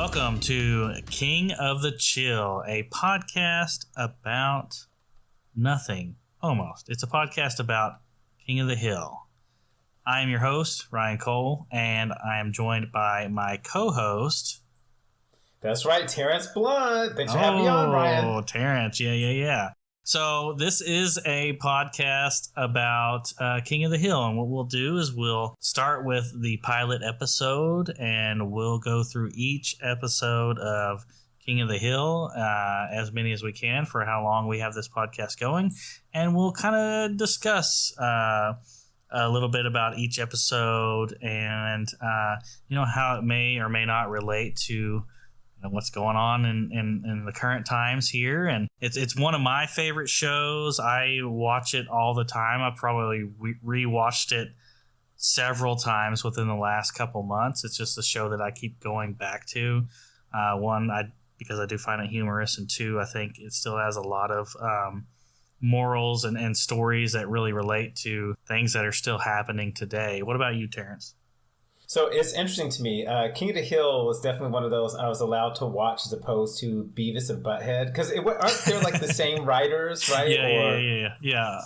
Welcome to King of the Chill, a podcast about nothing, almost. It's a podcast about King of the Hill. I am your host, Ryan Cole, and I am joined by my co-host. That's right, Terrence Blunt. Thanks for having me on, Ryan. Oh, Terrence. Yeah. So this is a podcast about King of the Hill, and what we'll do is we'll start with the pilot episode, and we'll go through each episode of King of the Hill, as many as we can for how long we have this podcast going, and we'll kind of discuss a little bit about each episode and how it may or may not relate to what's going on in the current times here. And it's one of my favorite shows. I watch it all the time. I've probably rewatched it several times within the last couple months. It's just a show that I keep going back to. Because I do find it humorous, and two, I think it still has a lot of morals and stories that really relate to things that are still happening today. What about you, Terrence? So it's interesting to me. King of the Hill was definitely one of those I was allowed to watch as opposed to Beavis and Butthead. Because aren't they like the same writers, right? Yeah.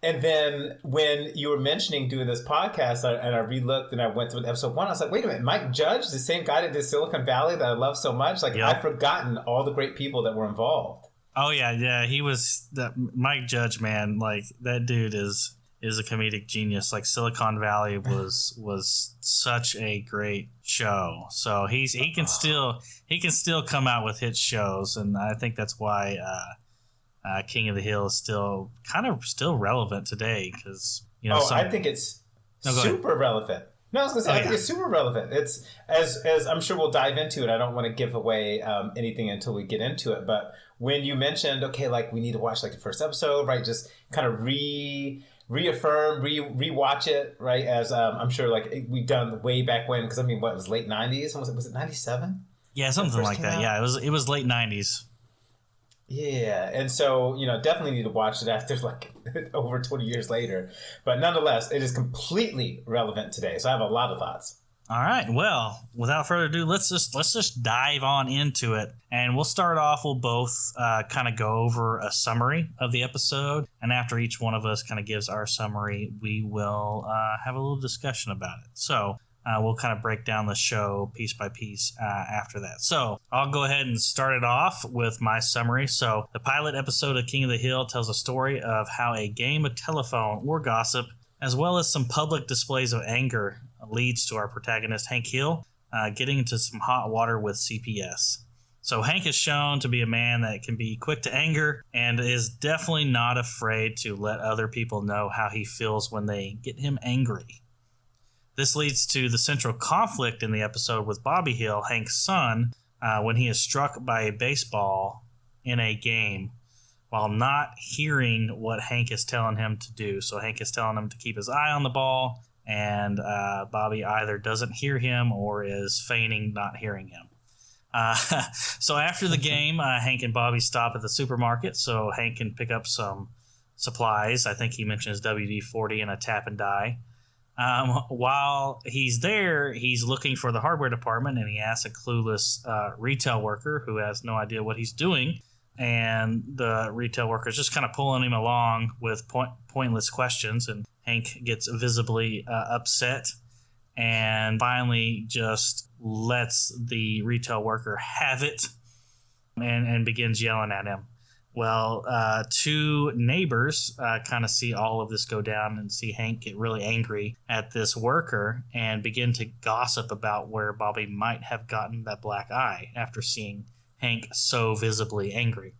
And then when you were mentioning doing this podcast, and I re-looked and I went through episode 1, I was like, wait a minute, Mike Judge, the same guy that did Silicon Valley that I love so much? Like, yep. I've forgotten all the great people that were involved. Oh, yeah. He was that Mike Judge, man. Like, that dude is a comedic genius. Like, Silicon Valley was such a great show. So he can still come out with hit shows, and I think that's why King of the Hill is still relevant today, because I think it's super relevant. No, I was gonna say I think it's super relevant. It's as I'm sure we'll dive into it. I don't want to give away anything until we get into it. But when you mentioned like we need to watch like the first episode, right? Just kind of reaffirm, rewatch it, right? As I'm sure like we've done way back when, because I mean, what, it was late 90s? Was it 97? Yeah, something like that. Out? Yeah, it was late 90s. Yeah, and so, definitely need to watch it after like over 20 years later. But nonetheless, it is completely relevant today. So I have a lot of thoughts. All right. Well, without further ado, let's just dive on into it. And we'll start off, we'll both kind of go over a summary of the episode. And after each one of us kind of gives our summary, we will have a little discussion about it. So we'll kind of break down the show piece by piece after that. So I'll go ahead and start it off with my summary. So the pilot episode of King of the Hill tells a story of how a game of telephone or gossip, as well as some public displays of anger, leads to our protagonist, Hank Hill, getting into some hot water with CPS. So Hank is shown to be a man that can be quick to anger and is definitely not afraid to let other people know how he feels when they get him angry. This leads to the central conflict in the episode with Bobby Hill, Hank's son, when he is struck by a baseball in a game while not hearing what Hank is telling him to do. So Hank is telling him to keep his eye on the ball, and Bobby either doesn't hear him or is feigning not hearing him. So after the game, Hank and Bobby stop at the supermarket so Hank can pick up some supplies. I think he mentions WD-40 and a tap and die. While he's there, he's looking for the hardware department, and he asks a clueless retail worker who has no idea what he's doing. And the retail worker is just kind of pulling him along with pointless questions, and Hank gets visibly upset and finally just lets the retail worker have it and begins yelling at him. Well, two neighbors kind of see all of this go down and see Hank get really angry at this worker and begin to gossip about where Bobby might have gotten that black eye after seeing Hank so visibly angry.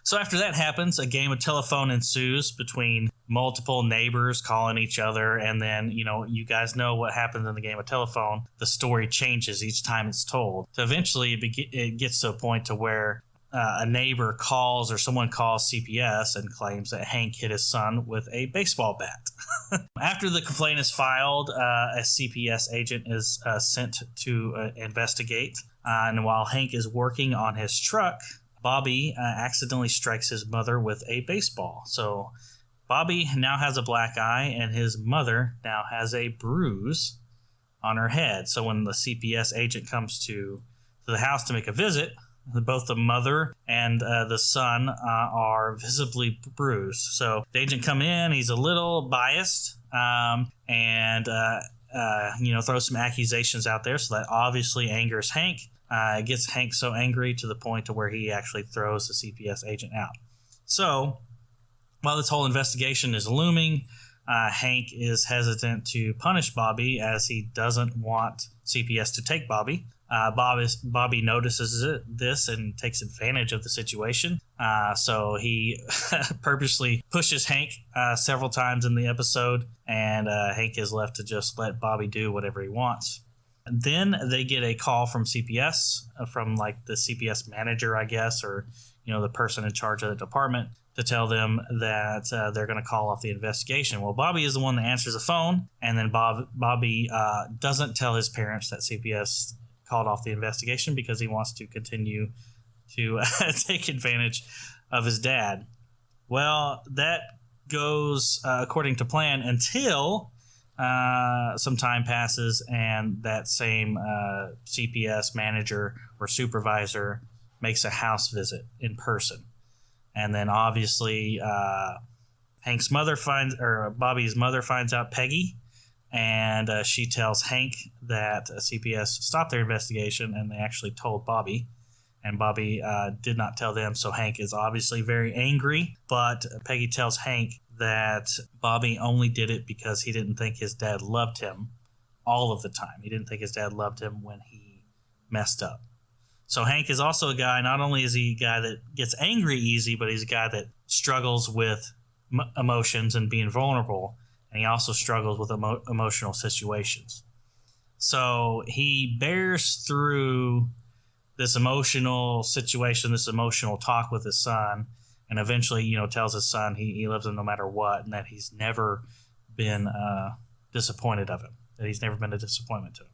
So after that happens, a game of telephone ensues between multiple neighbors calling each other, and then, you guys know what happens in the game of telephone. The story changes each time it's told. So eventually it gets to a point to where a neighbor calls, or someone calls CPS and claims that Hank hit his son with a baseball bat. After the complaint is filed, a CPS agent is sent to investigate. And while Hank is working on his truck, Bobby accidentally strikes his mother with a baseball. So Bobby now has a black eye, and his mother now has a bruise on her head. So when the CPS agent comes to to the house to make a visit. Both the mother and the son are visibly bruised. So the agent come in. He's a little biased and throws some accusations out there. So that obviously angers Hank. It gets Hank so angry to the point to where he actually throws the CPS agent out. So while this whole investigation is looming, Hank is hesitant to punish Bobby as he doesn't want CPS to take Bobby. Bobby notices this and takes advantage of the situation. So he purposely pushes Hank several times in the episode, and Hank is left to just let Bobby do whatever he wants. Then they get a call from CPS, from like the CPS manager, I guess, or the person in charge of the department, to tell them that they're going to call off the investigation. Well, Bobby is the one that answers the phone, and then Bobby doesn't tell his parents that CPS called off the investigation because he wants to continue to take advantage of his dad. Well, that goes according to plan until some time passes and that same CPS manager or supervisor makes a house visit in person. And then obviously Bobby's mother finds out Peggy, and she tells Hank that CPS stopped their investigation, and they actually told Bobby. And Bobby did not tell them, so Hank is obviously very angry. But Peggy tells Hank that Bobby only did it because he didn't think his dad loved him all of the time. He didn't think his dad loved him when he messed up. So Hank is also a guy, not only is he a guy that gets angry easy, but he's a guy that struggles with emotions and being vulnerable. And he also struggles with emotional situations. So he bears through this emotional situation, this emotional talk with his son, and eventually, tells his son he loves him no matter what, and that he's never been disappointed of him, that he's never been a disappointment to him.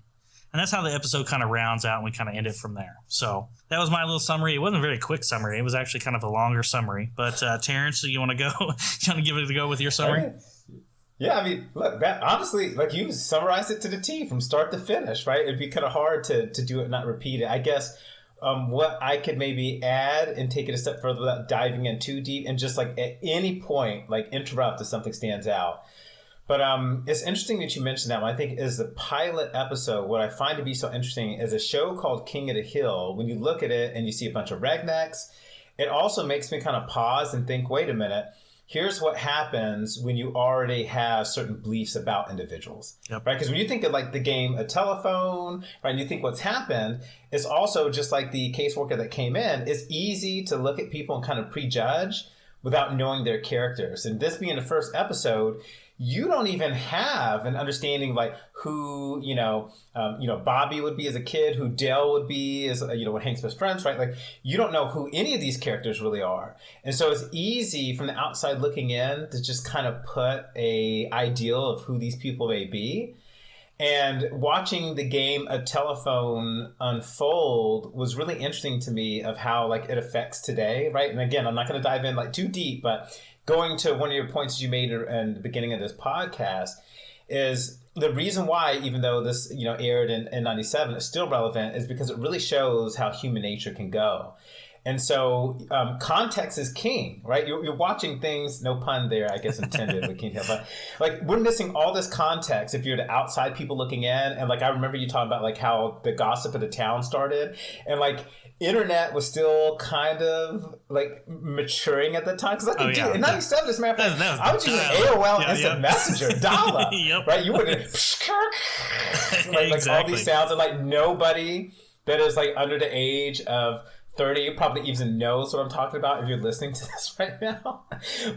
And that's how the episode kind of rounds out, and we kind of end it from there. So that was my little summary. It wasn't a very quick summary. It was actually kind of a longer summary. But Terrence, you want to go? You want to give it a go with your summary? Yeah, I mean, look, that honestly, like you summarized it to the T from start to finish, right? It'd be kind of hard to do it, not repeat it. I guess what I could maybe add and take it a step further without diving in too deep, and just like at any point, like interrupt if something stands out. But it's interesting that you mentioned that one. I think is the pilot episode. What I find to be so interesting is a show called King of the Hill. When you look at it and you see a bunch of rednecks, it also makes me kind of pause and think, wait a minute. Here's what happens when you already have certain beliefs about individuals, right? Because when you think of like the game A Telephone, right, and you think what's happened, it's also just like the caseworker that came in. It's easy to look at people and kind of prejudge without knowing their characters. And this being the first episode, you don't even have an understanding like who, Bobby would be as a kid, who Dale would be as, when Hank's best friends, right? Like, you don't know who any of these characters really are. And so it's easy from the outside looking in to just kind of put a ideal of who these people may be. And watching the game A Telephone unfold was really interesting to me of how like it affects today, right? And again, I'm not going to dive in like too deep, but going to one of your points you made in the beginning of this podcast is the reason why, even though this aired in 97, it's still relevant, is because it really shows how human nature can go. And so context is king, right? You're watching things, no pun there, I guess intended, but can't help. But like we're missing all this context if you're the outside people looking in. And like I remember you talking about like how the gossip of the town started, and like internet was still kind of like maturing at the time. Because in 97, as a matter of fact, I was using AOL Instant Messenger, dial-up, right? You would like exactly. All these sounds, and like nobody that is like under the age of 30 probably even knows what I'm talking about if you're listening to this right now.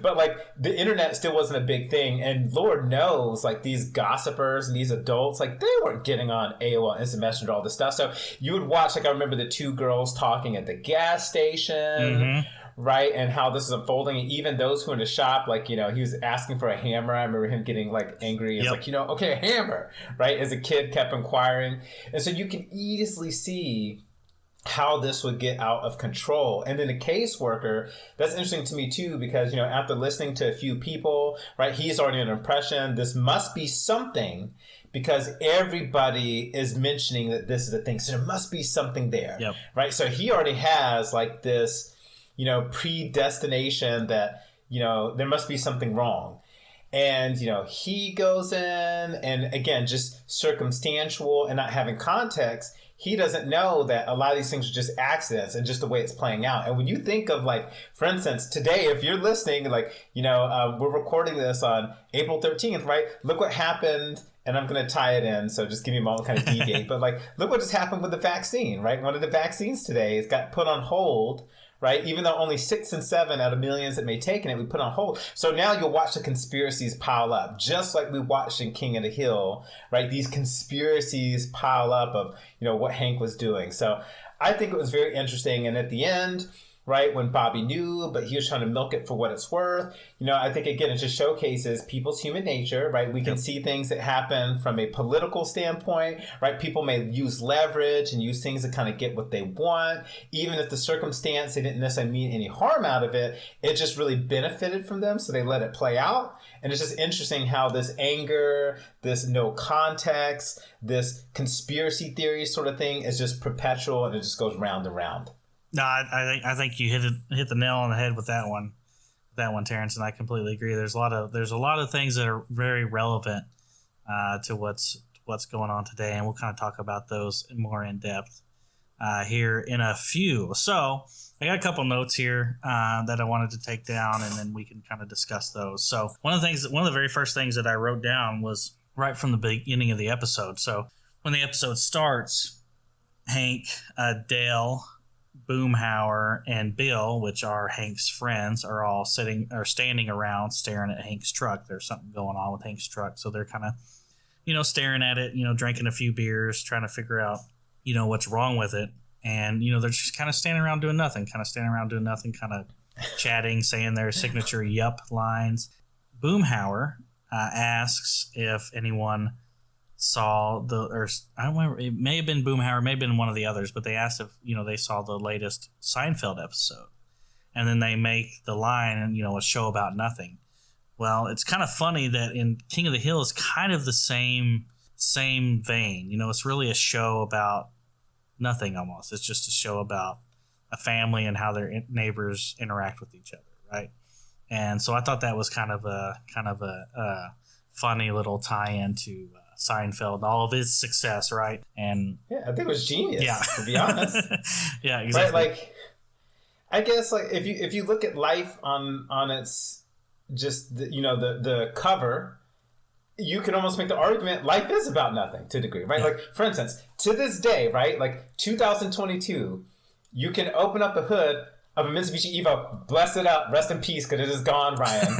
But like the internet still wasn't a big thing, and Lord knows like these gossipers and these adults, like they weren't getting on AOL Instant Messenger, all this stuff. So you would watch, like I remember the two girls talking at the gas station, right? And how this is unfolding. And even those who are in the shop, like, he was asking for a hammer. I remember him getting like angry. It's like, okay, a hammer, right? As a kid kept inquiring. And so you can easily see how this would get out of control. And then the caseworker, that's interesting to me too, because, after listening to a few people, right, he's already an impression, this must be something, because everybody is mentioning that this is a thing. So there must be something there, yep. right? So he already has like this, predestination that, there must be something wrong. And, he goes in, and again, just circumstantial and not having context, he doesn't know that a lot of these things are just accidents and just the way it's playing out. And when you think of, like, for instance, today, if you're listening, like, we're recording this on April 13th, right? Look what happened. And I'm going to tie it in. So just give me a moment, kind of deviate. But like, look what just happened with the vaccine, right? One of the vaccines today has got put on hold, right? Even though only 6 and 7 out of millions that may taken it, we put on hold. So now you'll watch the conspiracies pile up, just like we watched in King of the Hill, right? These conspiracies pile up of, what Hank was doing. So I think it was very interesting. And at the end, right, when Bobby knew, but he was trying to milk it for what it's worth. I think, again, it just showcases people's human nature, right? We can see things that happen from a political standpoint, right? People may use leverage and use things to kind of get what they want. Even if the circumstance, they didn't necessarily mean any harm out of it, it just really benefited from them, so they let it play out. And it's just interesting how this anger, this no context, this conspiracy theory sort of thing is just perpetual, and it just goes round and round. No, I think you hit the nail on the head with that one, Terrence, and I completely agree. There's a lot of things that are very relevant to what's going on today, and we'll kind of talk about those more in depth here in a few. So I got a couple notes here that I wanted to take down, and then we can kind of discuss those. So one of the very first things that I wrote down was right from the beginning of the episode. So when the episode starts, Hank, Dale, Boomhauer, and Bill, which are Hank's friends, are all standing around staring at Hank's truck. There's something going on with Hank's truck, so they're kind of staring at it, drinking a few beers, trying to figure out what's wrong with it. And they're just kind of standing around doing nothing, kind of chatting, saying their signature yup lines. Boomhauer asks if anyone saw I don't remember, it may have been Boomhauer, may have been one of the others, but they asked if they saw the latest Seinfeld episode, and then they make the line, a show about nothing. Well, it's kind of funny that in King of the Hill is kind of the same vein. It's really a show about nothing almost. It's just a show about a family and how their neighbors interact with each other, right? And so I thought that was kind of a funny little tie-in to Seinfeld, all of his success, right? And yeah, I think it was genius. Yeah, to be honest. Yeah, exactly. Right, like, I guess, like, if you look at life on its just the cover, you can almost make the argument life is about nothing to a degree, right? Yeah. Like, for instance, to this day, right, like 2022, you can open up the hood of a Mitsubishi Evo, bless it up, rest in peace, because it is gone, Ryan.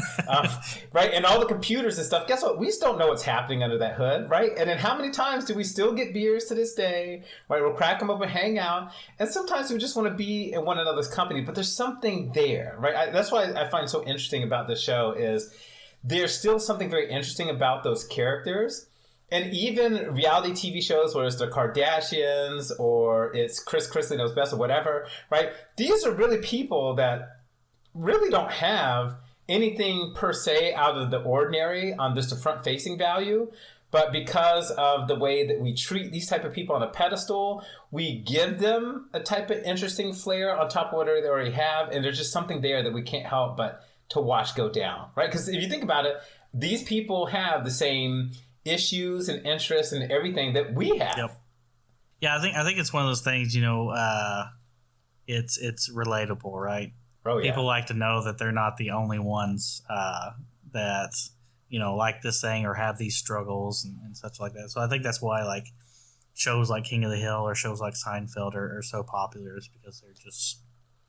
Right? And all the computers and stuff, guess what? We just don't know what's happening under that hood, right? And then how many times do we still get beers to this day, right? We'll crack them open, hang out, and sometimes we just want to be in one another's company, but there's something there, right? That's why I find so interesting about this show is there's still something very interesting about those characters. And even reality TV shows, whether it's the Kardashians or it's Chris Chrisley Knows Best or whatever, right? These are really people that really don't have anything per se out of the ordinary on just a front-facing value. But because of the way that we treat these type of people on a pedestal, we give them a type of interesting flair on top of whatever they already have. And there's just something there that we can't help but to watch go down, right? Because if you think about it, these people have the same issues and interests and everything that we have. Yep. Yeah, I think it's one of those things, it's relatable, right? Oh, yeah. People like to know that they're not the only ones that, like this thing or have these struggles and such like that. So I think that's why, like, shows like King of the Hill or shows like Seinfeld are so popular, is because they're just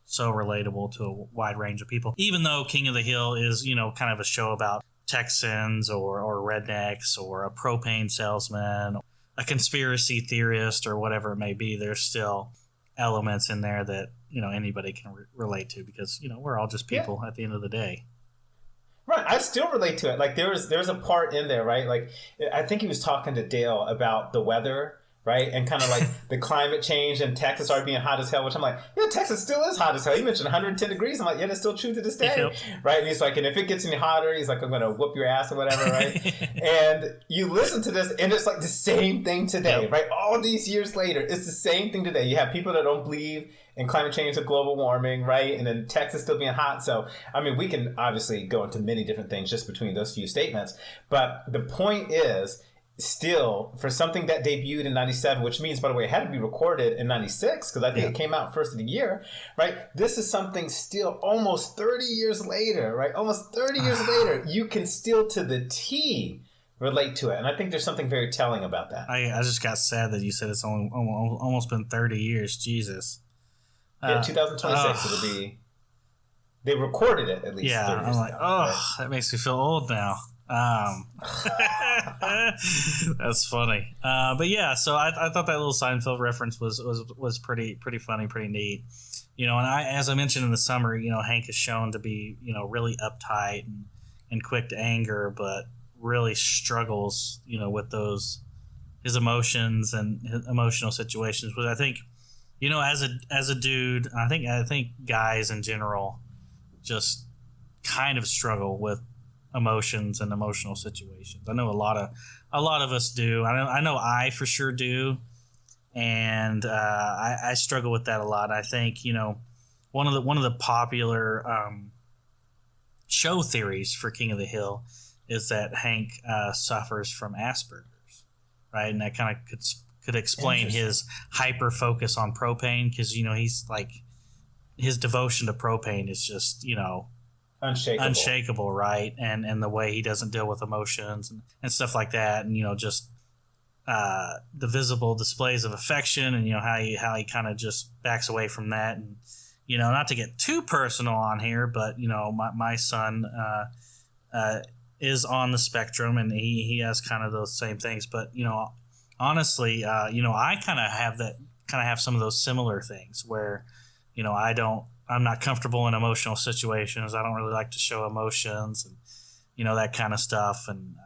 so relatable to a wide range of people. Even though King of the Hill is, kind of a show about Texans or rednecks or a propane salesman, a conspiracy theorist or whatever it may be, there's still elements in there that, anybody can relate to because, we're all just people at the end of the day. Right. I still relate to it. Like there's a part in there, right? Like I think he was talking to Dale about the weather, right? And kind of like the climate change and Texas started being hot as hell, which I'm like, yeah, Texas still is hot as hell. He mentioned 110 degrees. I'm like, yeah, that's still true to this day, right? And he's like, and if it gets any hotter, he's like, I'm going to whoop your ass or whatever, right? And you listen to this, and it's like the same thing today, right? All these years later, it's the same thing today. You have people that don't believe in climate change or global warming, right? And then Texas still being hot. So, I mean, we can obviously go into many different things just between those few statements. But the point is, still, for something that debuted in 97, which means, by the way, it had to be recorded in 96, because I think it came out first of the year, right? This is something still almost 30 years later, right? Almost 30 years later, you can still to the T relate to it. And I think there's something very telling about that. I just got sad that you said it's almost been 30 years. Jesus. Yeah, 2026 it'll be. They recorded it at least. Yeah, 30 years I'm like, ago, right? That makes me feel old now. That's funny. But yeah, so I thought that little Seinfeld reference was pretty funny, pretty neat. You know, and as I mentioned in the summary, you know, Hank is shown to be, you know, really uptight and quick to anger, but really struggles, you know, with his emotions and his emotional situations, which I think, you know, as a dude, I think guys in general just kind of struggle with emotions and emotional situations. I know a lot of us do. I know I for sure do, and I struggle with that a lot. I think, you know, one of the popular show theories for King of the Hill is that Hank suffers from Asperger's, right? And that kind of could explain his hyper focus on propane, because, you know, he's like, his devotion to propane is just, you know, unshakable, right? And the way he doesn't deal with emotions and stuff like that, and, you know, just the visible displays of affection, and, you know, how he kind of just backs away from that. And, you know, not to get too personal on here, but, you know, my son is on the spectrum, and he has kind of those same things. But, you know, honestly, you know, I kind of have some of those similar things where, you know, I'm not comfortable in emotional situations. I don't really like to show emotions and, you know, that kind of stuff. And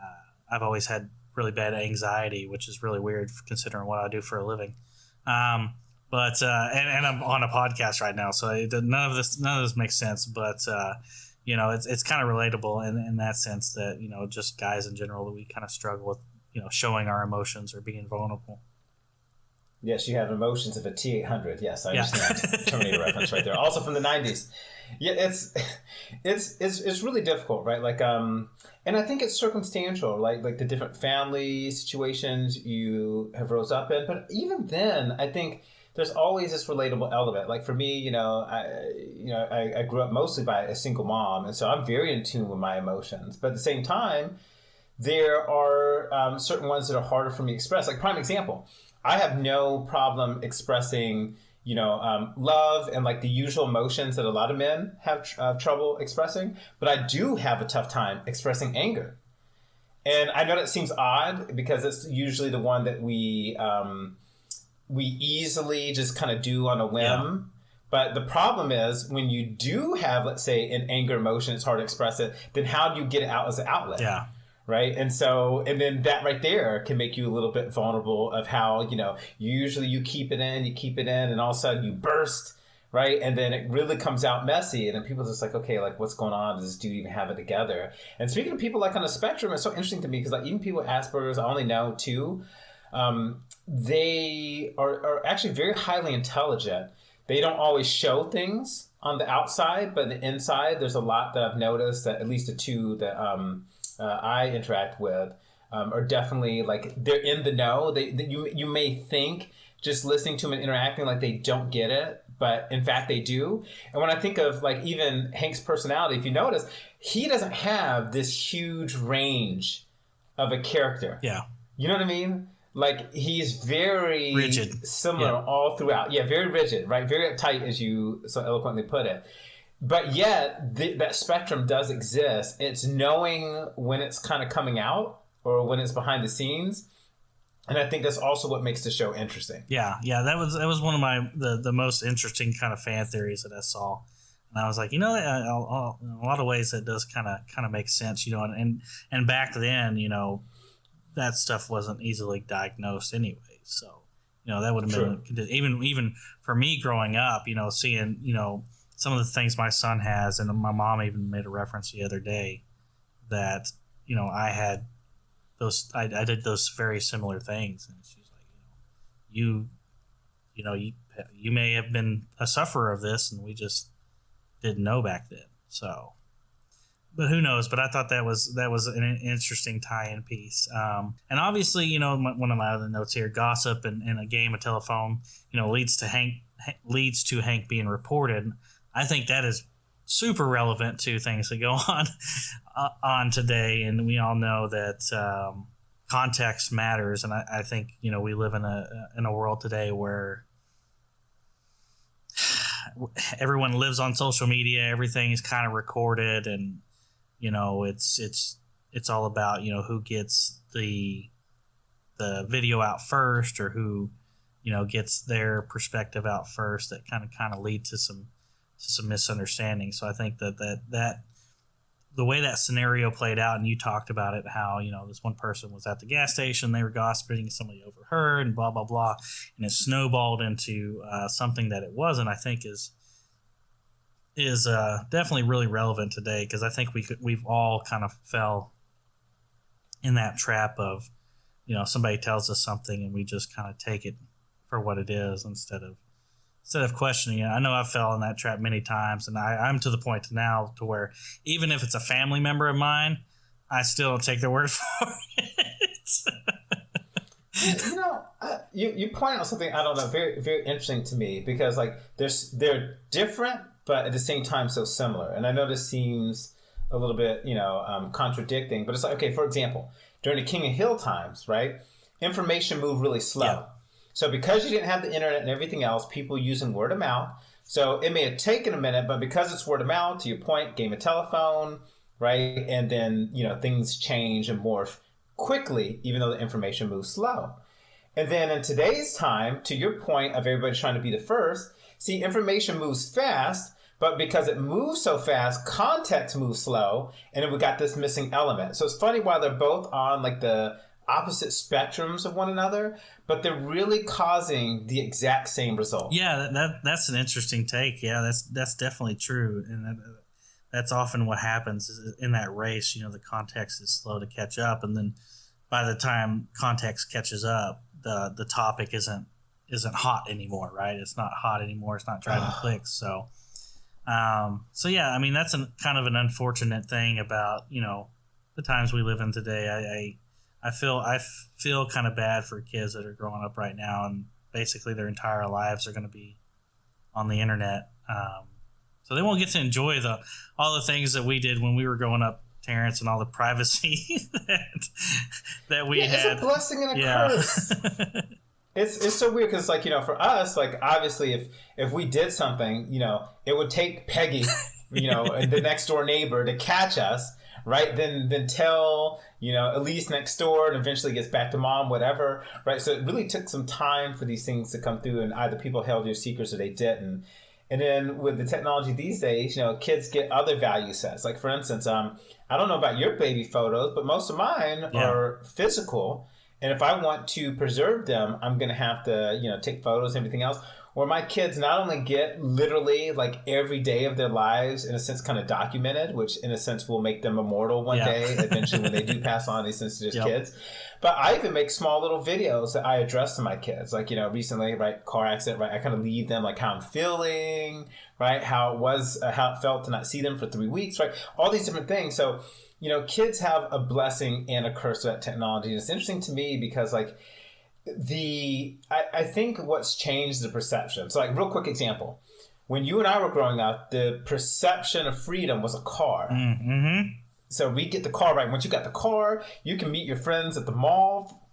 I've always had really bad anxiety, which is really weird considering what I do for a living. But I'm on a podcast right now, so none of this makes sense. But you know, it's kind of relatable in that sense that, you know, just guys in general, that we kind of struggle with, you know, showing our emotions or being vulnerable. Yes, you have emotions of a T-800. Yes, I understand. Terminator reference right there. Also from the 90s. Yeah, it's really difficult, right? Like, and I think it's circumstantial, like the different family situations you have rose up in. But even then, I think there's always this relatable element. Like for me, I grew up mostly by a single mom, and so I'm very in tune with my emotions. But at the same time, there are certain ones that are harder for me to express. Like, prime example, I have no problem expressing, you know, love and like the usual emotions that a lot of men have trouble expressing. But I do have a tough time expressing anger. And I know that seems odd because it's usually the one that we easily just kind of do on a whim. Yeah. But the problem is when you do have, let's say, an anger emotion, it's hard to express it, then how do you get it out as an outlet? Yeah. Right. And then that right there can make you a little bit vulnerable of how, you know, usually you keep it in, and all of a sudden you burst. Right. And then it really comes out messy. And then people are just like, OK, like, what's going on? Does this dude even have it together? And speaking of people like on the spectrum, it's so interesting to me because, like, even people with Asperger's, I only know two, they are actually very highly intelligent. They don't always show things on the outside, but the inside, there's a lot that I've noticed that at least the two that I interact with are definitely like they're in the know. You may think just listening to them and interacting like they don't get it, but in fact they do. And when I think of like even Hank's personality, if you notice, he doesn't have this huge range of a character. Yeah, you know what I mean? Like he's very rigid, similar all throughout. Yeah, very rigid, right? Very uptight, as you so eloquently put it. But yet, that spectrum does exist. It's knowing when it's kind of coming out or when it's behind the scenes. And I think that's also what makes the show interesting. Yeah, that was one of the most interesting kind of fan theories that I saw. And I was like, you know, in a lot of ways that does kind of make sense, you know. And back then, you know, that stuff wasn't easily diagnosed anyway. So, that would have been even for me growing up, seeing, some of the things my son has, and my mom even made a reference the other day that, I had I did those very similar things. And she's like, you may have been a sufferer of this and we just didn't know back then. So, but who knows? But I thought that was an interesting tie-in piece. And obviously, one of my other notes here, gossip and a game of telephone, leads to Hank being reported. I think that is super relevant to things that go on today. And we all know that context matters. And I think, we live in a world today where everyone lives on social media. Everything is kind of recorded, and it's all about who gets the video out first, or who gets their perspective out first. That kind of lead to some misunderstandings. So I think that the way that scenario played out, and you talked about it, how this one person was at the gas station, they were gossiping, somebody overheard, and blah blah blah, and it snowballed into something that it wasn't. I think is definitely really relevant today, because I think we've all kind of fell in that trap of somebody tells us something and we just kind of take it for what it is instead of questioning it. I know I've fell in that trap many times, and I'm to the point now to where even if it's a family member of mine, I still don't take their word for it. You point out something, I don't know, very, very interesting to me, because they're different, but at the same time so similar. And I know this seems a little bit, contradicting, but it's like, okay, for example, during the King of Hill times, right, information moved really slow. Yeah. So because you didn't have the internet and everything else, people using word of mouth. So it may have taken a minute, but because it's word of mouth, to your point, game of telephone, right? And then, things change and morph quickly, even though the information moves slow. And then in today's time, to your point of everybody trying to be the first, see, information moves fast, but because it moves so fast, context moves slow, and then we got this missing element. So it's funny, while they're both on the opposite spectrums of one another, but they're really causing the exact same result. Yeah, that's an interesting take. Yeah, that's definitely true, and that's often what happens is in that race. The context is slow to catch up, and then by the time context catches up, the topic isn't hot anymore, right? It's not hot anymore. It's not driving clicks. So yeah, I mean, that's kind of an unfortunate thing about the times we live in today. I feel kind of bad for kids that are growing up right now, and basically their entire lives are going to be on the internet. So they won't get to enjoy all the things that we did when we were growing up, Terrence, and all the privacy that we had. It's a blessing and a curse. It's so weird because, for us, obviously if we did something, it would take Peggy, the next door neighbor, to catch us, right? Then tell, Elise next door, and eventually gets back to mom, whatever, right? So it really took some time for these things to come through, and either people held your secrets or they didn't. And then with the technology these days, kids get other value sets. Like, for instance, I don't know about your baby photos, but most of mine are physical. And if I want to preserve them, I'm going to have to, take photos and everything else. Where my kids not only get literally every day of their lives, in a sense, kind of documented, which in a sense will make them immortal one day, eventually when they do pass on, these since they're just kids. But I even make small little videos that I address to my kids. Recently, right, car accident, right, I kind of leave them how I'm feeling, right, how it felt to not see them for 3 weeks, right, all these different things. So, kids have a blessing and a curse of that technology. And it's interesting to me because I think what's changed the perception. So real quick example. When you and I were growing up, the perception of freedom was a car. Mm-hmm. So we get the car, right? Once you got the car, you can meet your friends at the mall,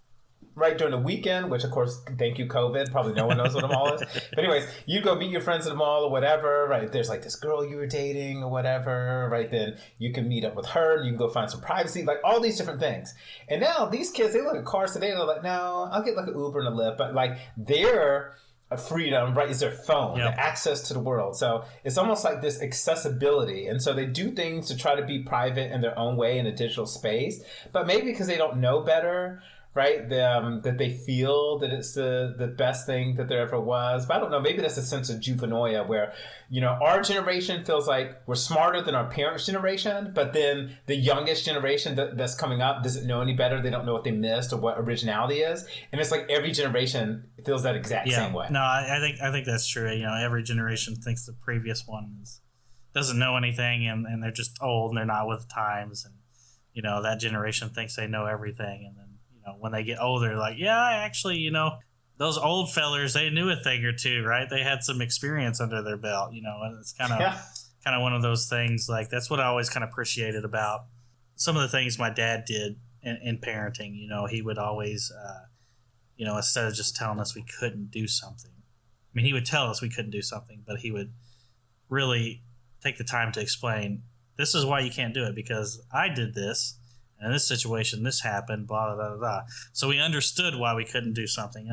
right, during the weekend, which of course, thank you, COVID. Probably no one knows what a mall is. But anyways, you go meet your friends at the mall or whatever, right? There's this girl you were dating or whatever, right? Then you can meet up with her and you can go find some privacy, all these different things. And now these kids, they look at cars today and they're like, no, I'll get an Uber and a Lyft. But their freedom, right, is their phone, the access to the world. So it's almost like this accessibility. And so they do things to try to be private in their own way in a digital space, but maybe because they don't know better, right? That they feel that it's the best thing that there ever was. But I don't know, maybe that's a sense of juvenoia where, our generation feels like we're smarter than our parents' generation, but then the youngest generation that's coming up doesn't know any better. They don't know what they missed or what originality is. And it's like every generation feels that exact same way. No, I think that's true. Every generation thinks the previous one doesn't know anything, and they're just old and they're not with the times. And, that generation thinks they know everything. And then, when they get older, like, yeah, actually, those old fellers, they knew a thing or two, right? They had some experience under their belt, and it's kind of one of those things. Like, that's what I always kind of appreciated about some of the things my dad did in parenting. He would always, instead of just telling us we couldn't do something, I mean, he would tell us we couldn't do something, but he would really take the time to explain, this is why you can't do it, because I did this. In this situation, this happened, blah, blah, blah, blah. So we understood why we couldn't do something.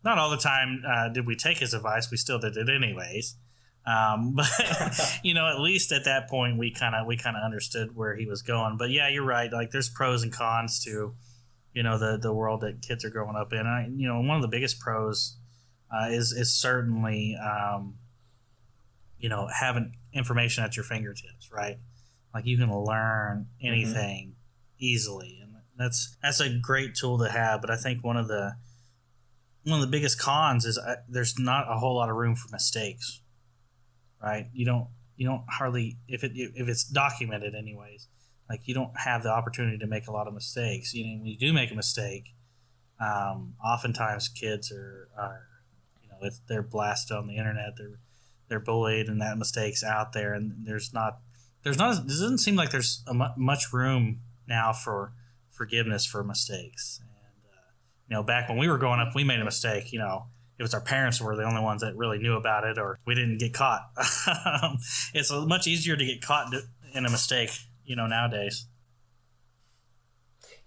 Not all the time did we take his advice. We still did it anyways. But, at least at that point, we kind of understood where he was going. But, yeah, you're right. Like, there's pros and cons to, the world that kids are growing up in. One of the biggest pros is certainly, having information at your fingertips, right? Like, you can learn anything easily, and that's a great tool to have. But I think one of the biggest cons is there's not a whole lot of room for mistakes, right? You don't hardly, if it's documented anyways, like, you don't have the opportunity to make a lot of mistakes. When you do make a mistake, oftentimes kids are if they're blasted on the internet, they're bullied, and that mistake's out there, and it doesn't seem like there's much room now for forgiveness for mistakes. And back when we were growing up, we made a mistake, it was our parents who were the only ones that really knew about it, or we didn't get caught. It's much easier to get caught in a mistake, nowadays.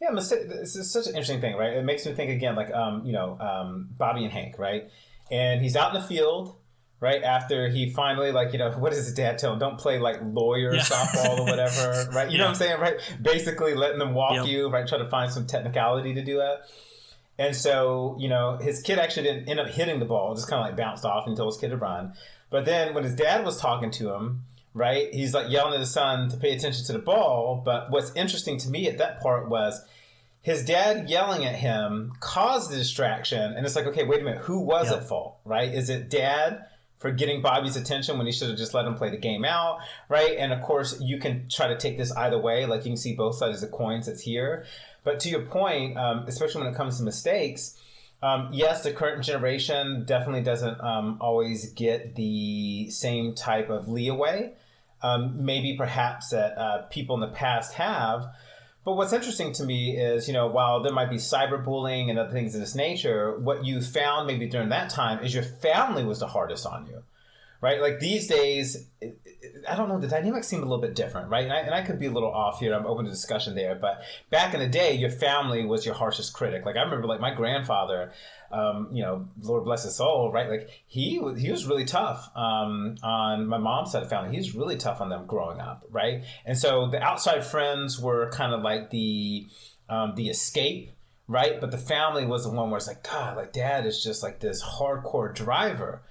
Yeah, mistake. This is such an interesting thing, right? It makes me think again, like Bobby and Hank, right? And he's out in the field, right, after he finally, like, what does his dad tell him? Don't play, like, lawyer softball or whatever, right? You know what I'm saying, right? Basically letting them walk you, right? Try to find some technicality to do it. And so, his kid actually didn't end up hitting the ball, just kind of, like, bounced off and told his kid to run. But then when his dad was talking to him, right, he's, like, yelling at his son to pay attention to the ball. But what's interesting to me at that part was his dad yelling at him caused the distraction. And it's like, okay, wait a minute, who was at fault, right? Is it dad for getting Bobby's attention when he should have just let him play the game out, right? And of course, you can try to take this either way. Like, you can see both sides of the coins that's here. But to your point, especially when it comes to mistakes, yes, the current generation definitely doesn't always get the same type of leeway. Maybe perhaps that people in the past have. But what's interesting to me is, while there might be cyberbullying and other things of this nature, what you found maybe during that time is your family was the hardest on you, right? Like, these days, I don't know, the dynamics seem a little bit different, right? And I could be a little off here. I'm open to discussion there. But back in the day, your family was your harshest critic. Like, I remember, like, my grandfather, Lord bless his soul, right? Like, he was really tough on my mom's side of the family. He was really tough on them growing up, right? And so the outside friends were kind of like the escape, right? But the family was the one where it's like, God, like, dad is just like this hardcore driver.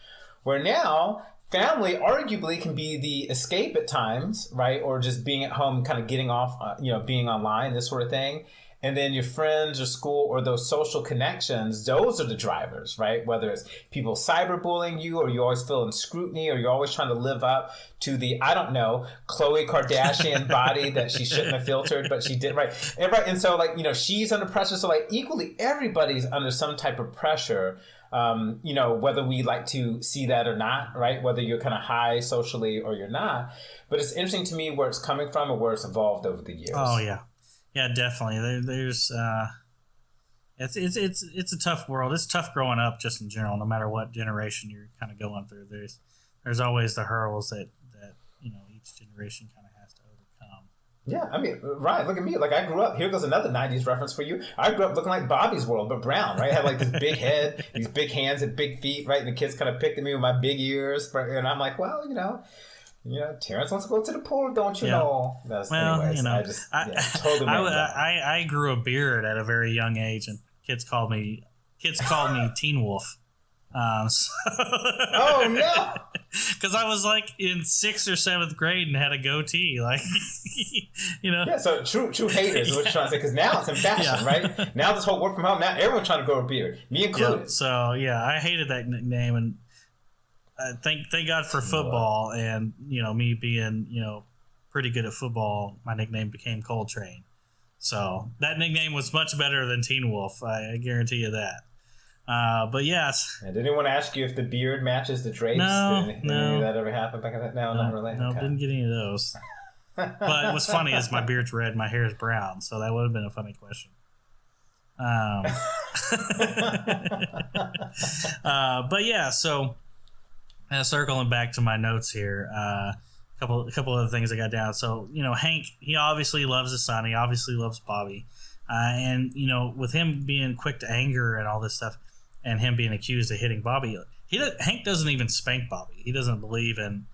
Where now, family arguably can be the escape at times, right? Or just being at home, kind of getting off, being online, this sort of thing. And then your friends or school or those social connections, those are the drivers, right? Whether it's people cyberbullying you, or you're always feeling scrutiny, or you're always trying to live up to the, I don't know, Khloe Kardashian body that she shouldn't have filtered, but she did, right? And so, like, she's under pressure. So, like, equally, everybody's under some type of pressure, whether we like to see that or not, right? Whether you're kind of high socially or you're not. But it's interesting to me where it's coming from and where it's evolved over the years. Oh, yeah. Yeah, definitely. There's it's a tough world. It's tough growing up just in general, no matter what generation you're kind of going through. There's always the hurdles that each generation kind of has to overcome. Yeah, I mean, Ryan, look at me. Like, I grew up, here goes another 90s reference for you. I grew up looking like Bobby's World, but brown, right? I had like this big head, these big hands and big feet, right? And the kids kind of picked at me with my big ears. And I'm like, well, Terrence wants to go to the pool, don't you know? Anyways, I grew a beard at a very young age, and kids called me Teen Wolf. Oh no! Because I was like in 6th or 7th grade and had a goatee, like Yeah, so true haters is what you're trying to say. Because now it's in fashion, right? Now this whole work from home, now everyone's trying to grow a beard, me included. Yep. So I hated that nickname, and thank God for football, and me being pretty good at football, my nickname became Coltrane. So that nickname was much better than Teen Wolf. I guarantee you that. But yes. I didn't want to ask you if the beard matches the drapes. No. Did that ever happen back in that? No, not really. No, didn't get any of those. But what's funny is my beard's red, my hair is brown, so that would have been a funny question. But yeah, so circling back to my notes here, a couple of things I got down. So Hank, he obviously loves his son. He obviously loves Bobby, and with him being quick to anger and all this stuff, and him being accused of hitting Bobby, Hank doesn't even spank Bobby. He doesn't believe in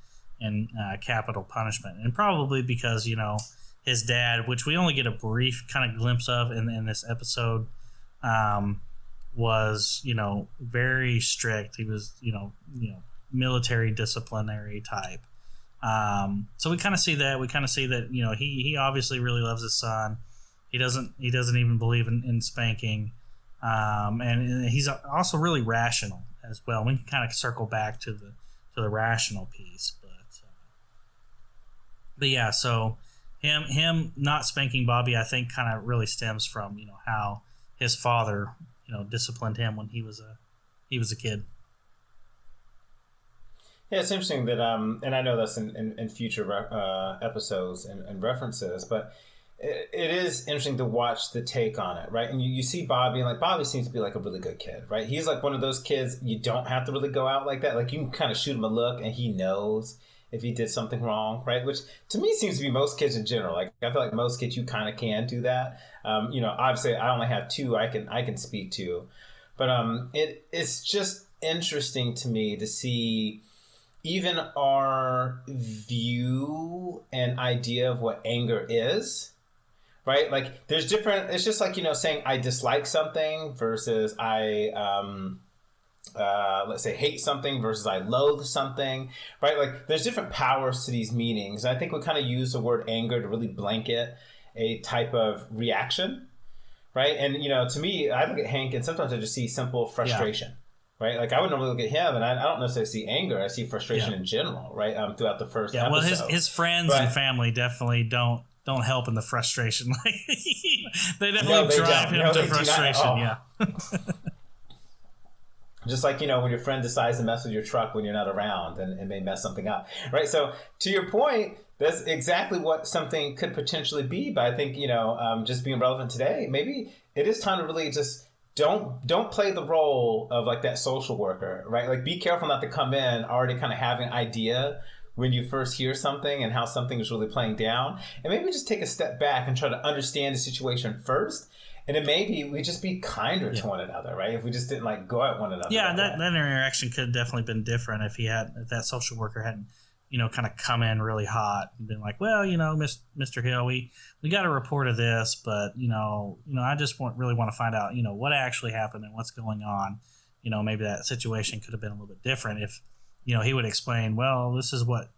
capital punishment, and probably because his dad, which we only get a brief kind of glimpse of in this episode, was very strict. He was military disciplinary type. So we kind of see that. We kind of see that he obviously really loves his son. He doesn't even believe in spanking. And he's also really rational as well. We can kind of circle back to the rational piece, but yeah. So him not spanking Bobby, I think, kind of really stems from how his father disciplined him when he was a kid. Yeah, it's interesting that and I know that's in future episodes and references, but it is interesting to watch the take on it, right? And you see Bobby, and Bobby seems to be like a really good kid, right? He's like one of those kids you don't have to really go out like that. Like you can kind of shoot him a look, and he knows if he did something wrong, right? Which to me seems to be most kids in general. Like I feel like most kids you kind of can do that. Obviously I only have 2 I can speak to, but it's just interesting to me to see even our view and idea of what anger is. Right? Like there's different, it's just like, saying I dislike something versus I, let's say hate something versus I loathe something, right? Like there's different powers to these meanings. And I think we kind of use the word anger to really blanket a type of reaction, right? And, to me, I look at Hank and sometimes I just see simple frustration. Yeah. Right, like I would normally look at him, and I don't necessarily see anger. I see frustration in general, right? Throughout the first episode. Well, his friends and family definitely don't help in the frustration. They definitely drive him to frustration. Yeah. Just like when your friend decides to mess with your truck when you're not around and may mess something up, right? So to your point, that's exactly what something could potentially be. But I think just being relevant today, maybe it is time to really just. Don't play the role of like that social worker, right? Like be careful not to come in already kind of having an idea when you first hear something and how something is really playing down. And maybe just take a step back and try to understand the situation first. And then maybe we just be kinder to one another, right? If we just didn't go at one another. Yeah, that interaction could have definitely been different if that social worker hadn't, kind of come in really hot and been like, well, Mr. Hill, we got a report of this, but, I just really want to find out, what actually happened and what's going on. Maybe that situation could have been a little bit different if, he would explain, well, this is what,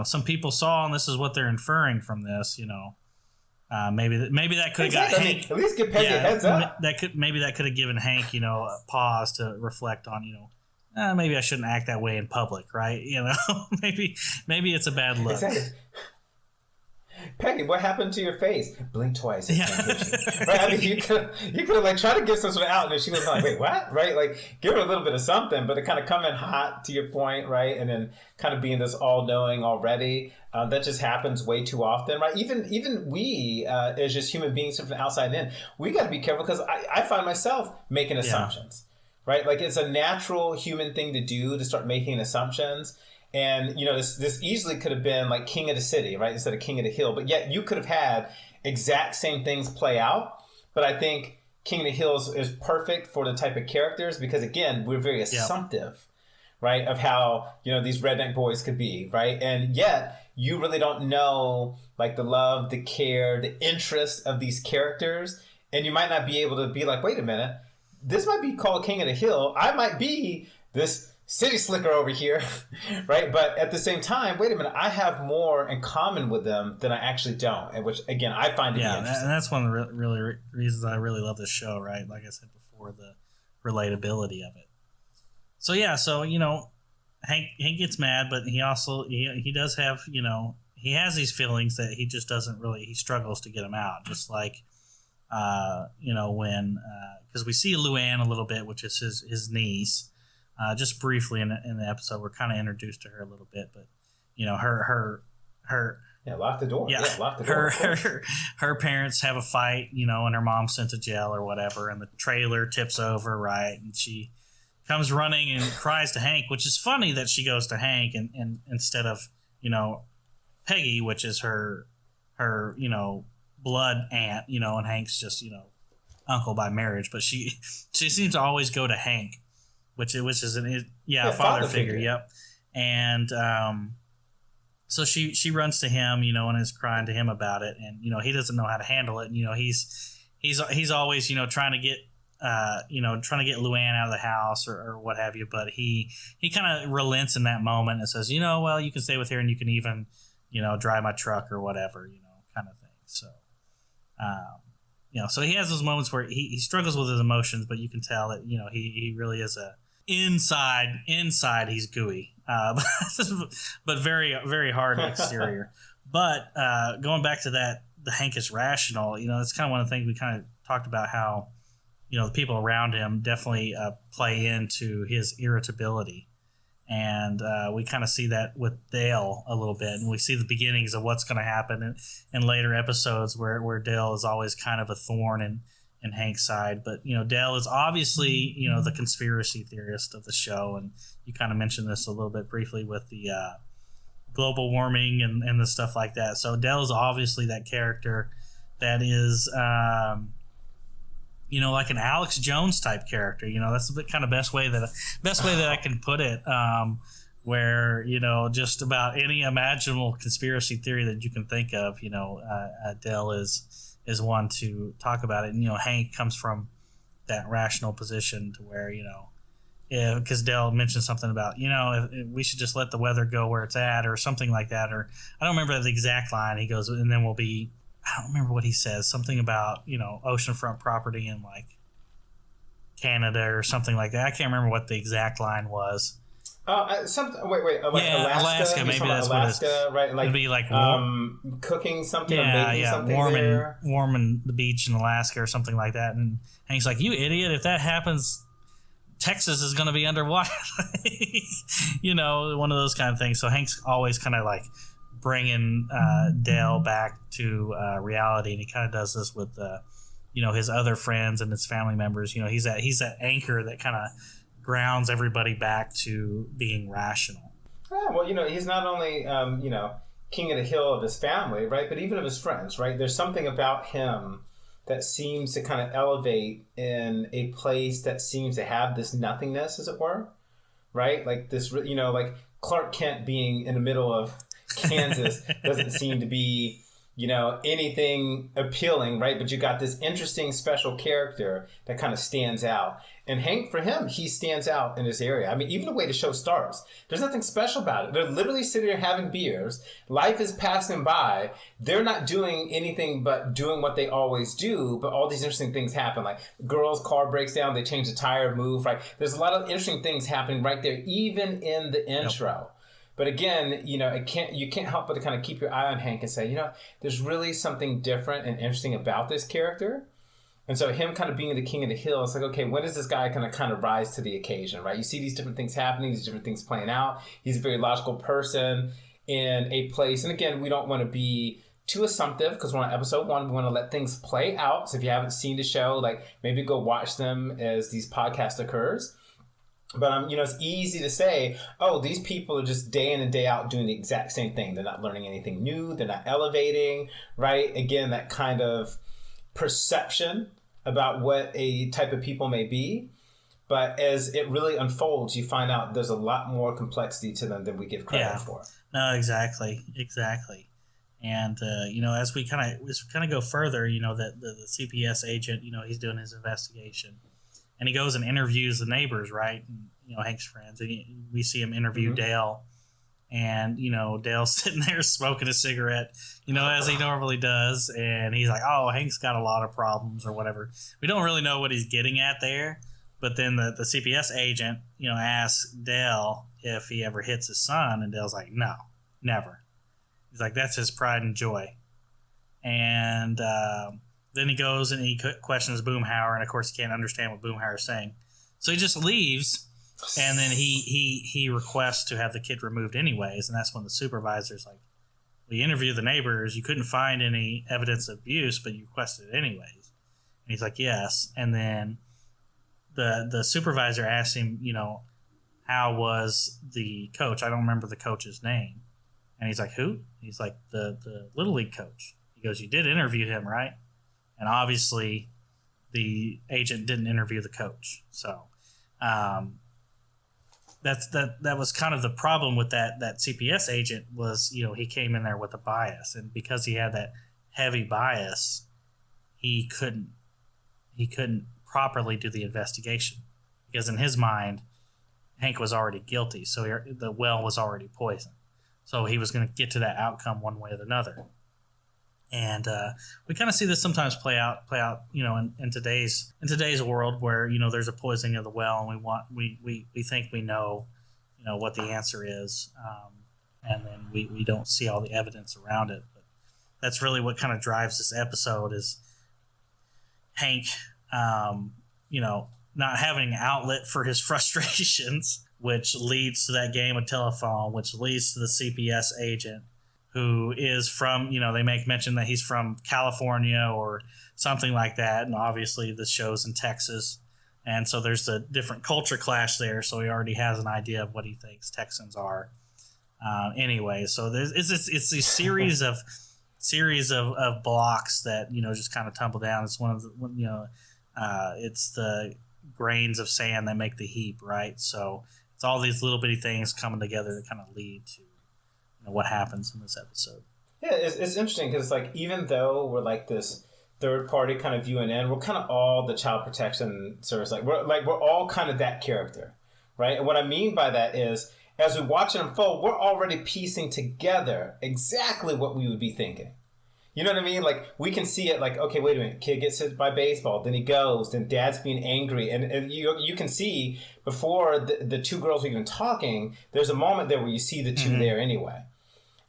some people saw and this is what they're inferring from this, maybe that could have got Hank. At least give Peggy a heads up. Maybe that could have given Hank, a pause to reflect on, maybe I shouldn't act that way in public, right? Maybe it's a bad look. Exactly. Peggy, what happened to your face? Blink twice. Yeah. Right? I mean, you could have tried to give some sort of out, and she was like, wait, what? Right? Like, give her a little bit of something, but to kind of come in hot to your point, right? And then kind of being this all-knowing already. That just happens way too often, right? Even we, as just human beings from the outside in, we got to be careful because I find myself making assumptions. Right? Like it's a natural human thing to do to start making assumptions. And, this easily could have been like king of the city, right? Instead of king of the hill. But yet you could have had exact same things play out. But I think King of the Hill is perfect for the type of characters because, again, we're very assumptive, right? Of how, these redneck boys could be, right? And yet you really don't know like the love, the care, the interest of these characters. And you might not be able to be like, wait a minute, this might be called King of the Hill. I might be this city slicker over here, right? But at the same time, wait a minute, I have more in common with them than I actually don't. And which, again, I find to be interesting. And that's one of the really reasons I really love this show, right? Like I said before, the relatability of it. So, Hank gets mad, but he also, he does have, he has these feelings that he just doesn't really, he struggles to get them out. Just like, when, because we see Luann a little bit, which is his niece. Just briefly in the episode, we're kind of introduced to her a little bit, but her lock the door. Yeah, lock the door. Her parents have a fight, and her mom's sent to jail or whatever, and the trailer tips over, right, and she comes running and cries to Hank, which is funny that she goes to Hank and instead of Peggy, which is her blood aunt, and Hank's just uncle by marriage, but she seems to always go to Hank. Which is father figure. Yep. And so she runs to him, and is crying to him about it, and he doesn't know how to handle it. And, he's always trying to get Luann out of the house or what have you, but he kind of relents in that moment and says, well, you can stay with her and you can even drive my truck or whatever, kind of thing. So so he has those moments where he struggles with his emotions, but you can tell that he really is inside he's gooey, but very, very hard exterior. But going back to that, the Hank is rational. It's kind of one of the things we kind of talked about, how the people around him definitely play into his irritability, and we kind of see that with Dale a little bit, and we see the beginnings of what's going to happen in later episodes where Dale is always kind of a thorn in Hank's side. But Dale is obviously the conspiracy theorist of the show, and you kind of mentioned this a little bit briefly with the global warming and the stuff like that. So Dale is obviously that character that is like an Alex Jones type character. That's the kind of best way that I can put it, where just about any imaginable conspiracy theory that you can think of, Dale is one to talk about it. And Hank comes from that rational position to where because Dale mentioned something about if we should just let the weather go where it's at or something like that, or I don't remember the exact line. He goes, and then we'll be, I don't remember what he says, something about oceanfront property in like Canada or something like that. I can't remember what the exact line was. Alaska. Maybe that's Alaska, what it is. Right? Like, it'd be like cooking something, or making something warming the beach in Alaska or something like that. And Hank's like, "You idiot! If that happens, Texas is going to be underwater." One of those kind of things. So Hank's always kind of like bringing Dale back to reality, and he kind of does this with his other friends and his family members. He's that anchor that kind of grounds everybody back to being rational. Yeah, well, he's not only king of the hill of his family, right, but even of his friends, right? There's something about him that seems to kind of elevate in a place that seems to have this nothingness, as it were, right? Like this, like Clark Kent being in the middle of Kansas doesn't seem to be anything appealing, right? But you got this interesting special character that kind of stands out. And Hank, for him, he stands out in this area. I mean, even the way the show starts, there's nothing special about it. They're literally sitting there having beers. Life is passing by. They're not doing anything but doing what they always do. But all these interesting things happen. Like girl's car breaks down, they change the tire, move, right? There's a lot of interesting things happening right there, even in the intro. Yep. But again, you can't help but to kind of keep your eye on Hank and say, there's really something different and interesting about this character. And so him kind of being the king of the hill, it's like, okay, when is this guy going to kind of rise to the occasion, right? You see these different things happening, these different things playing out. He's a very logical person in a place. And again, we don't want to be too assumptive because we're on episode 1. We want to let things play out. So if you haven't seen the show, like maybe go watch them as these podcasts occurs. But it's easy to say, oh, these people are just day in and day out doing the exact same thing. They're not learning anything new. They're not elevating, right? Again, that kind of perception about what a type of people may be. But as it really unfolds, you find out there's a lot more complexity to them than we give credit for. No, exactly. And as we kind of go further, that the CPS agent, he's doing his investigation, and he goes and interviews the neighbors, right? And, Hank's friends, and we see him interview Dale, and Dale's sitting there smoking a cigarette, as he normally does, and he's like, "Oh, Hank's got a lot of problems," or whatever. We don't really know what he's getting at there, but then the CPS agent, asks Dale if he ever hits his son, and Dale's like, "No, never." He's like, that's his pride and joy. And then he goes and he questions Boomhauer, and of course he can't understand what Boomhauer is saying. So he just leaves, and then he requests to have the kid removed anyways, and that's when the supervisor's like, well, you interviewed the neighbors, you couldn't find any evidence of abuse, but you requested it anyways. And he's like, yes. And then the supervisor asks him, how was the coach? I don't remember the coach's name. And he's like, who? He's like, the Little League coach. He goes, you did interview him, right? And obviously the agent didn't interview the coach. So that was kind of the problem with that CPS agent was, he came in there with a bias. And because he had that heavy bias, he couldn't properly do the investigation. Because in his mind, Hank was already guilty. So the well was already poisoned. So he was going to get to that outcome one way or another. And we kind of see this sometimes play out, in today's world where, there's a poisoning of the well, and we think we know, what the answer is. And then we don't see all the evidence around it. But that's really what kind of drives this episode is Hank, not having an outlet for his frustrations, which leads to that game of telephone, which leads to the CPS agent who is from, they make mention that he's from California or something like that. And obviously this show's in Texas. And so there's a different culture clash there. So he already has an idea of what he thinks Texans are. Anyway, so it's a series of blocks that, just kind of tumble down. It's one of the, it's the grains of sand that make the heap, right? So it's all these little bitty things coming together that kind of lead to what happens in this episode. Yeah, it's interesting because even though we're like this third party kind of viewing in, we're kind of all the child protection service. We're all kind of that character, right? And what I mean by that is as we watch it unfold, we're already piecing together exactly what we would be thinking. You know what I mean? We can see it okay, wait a minute, kid gets hit by baseball, then he goes, then dad's being angry. And you can see before the two girls are even talking, there's a moment there where you see the two there anyway.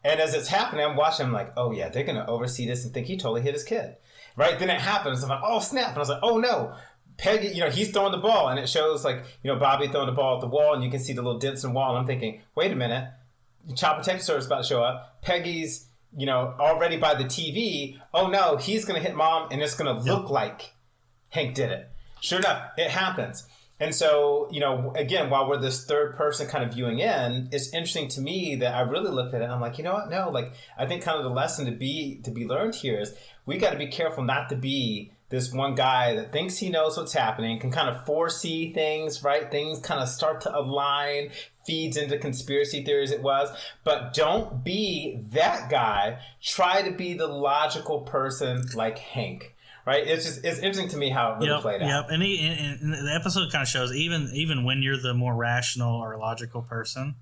And as it's happening, I'm watching, I'm like, oh yeah, they're going to oversee this and think he totally hit his kid. Right? Then it happens. I'm like, oh snap. And I was like, oh no. Peggy, he's throwing the ball. And it shows Bobby throwing the ball at the wall and you can see the little dents in the wall. And I'm thinking, wait a minute. Child Protective Service is about to show up. Peggy's already by the TV, oh no, he's going to hit mom and it's going to look like Hank did it. Sure enough, it happens. And so, again, while we're this third person kind of viewing in, it's interesting to me that I really looked at it and I'm like, you know what? No, I think kind of the lesson to be learned here is we got to be careful not to be this one guy that thinks he knows what's happening, can kind of foresee things, right? Things kind of start to align, feeds into conspiracy theories it was. But don't be that guy. Try to be the logical person like Hank. Right, it's interesting to me how it really played out. And the episode kind of shows even when you're the more rational or logical person,